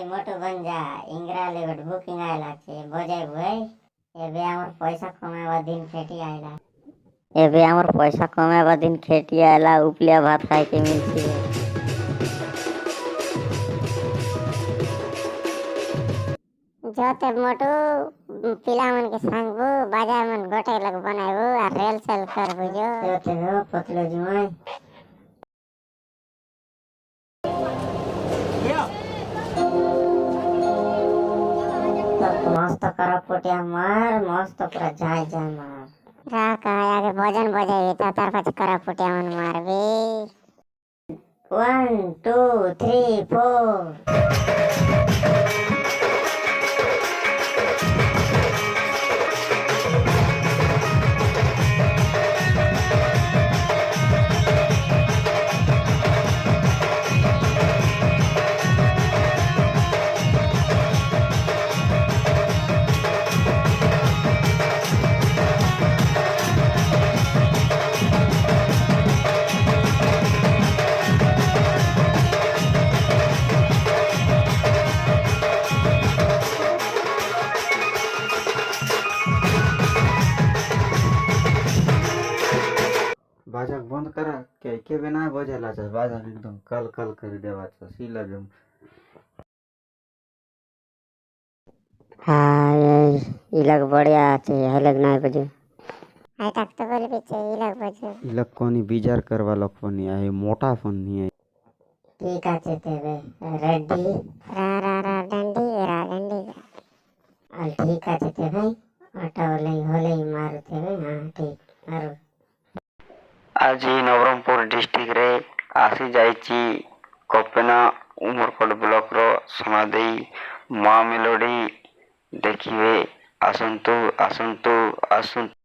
motor बन जा इंग्राले गोट booking आयला छे बजाय भाई एबे हमर पैसा कमावा दिन फेटी आयला एबे हमर पैसा कमावा दिन खेती आयला उपलिया भात खाए के मिलछे जोते मोटो पिला मन के संगबो बाजार मन गोटे लग बनाबो आ रेल सेल करबो जो जोते हो पतलो जुआई मस्त करा पोटिया मार मस्त पूरा जाय जाय मार रा कहा आगे भजन बजाई त तार पाछ करा पोटिया मन मारबे 1 2 3 4 बाजा बंद करा के बिना बजेला छ बाजा एकदम कल कल कर देवा छ सी लगे हां इलग बढ़िया छे हलग नाही बजे आई तक तो बोले पीछे इलग बजे इलग कोनी बिजार करवा लो कोनी आहे मोटा फोन नहीं है ठीक आहे तेरे रेडी रा रा रा डंडी अल ठीक आहे ते भाई आटा होले मारते भाई हां ठीक मारो आज नवरंगपुर डिस्ट्रिक्ट रे आसी जाइची कोपेना उमरकोट ब्लॉक रो समाधि माँ मेलोडी देखिए आसंतु आसंतु आसंतु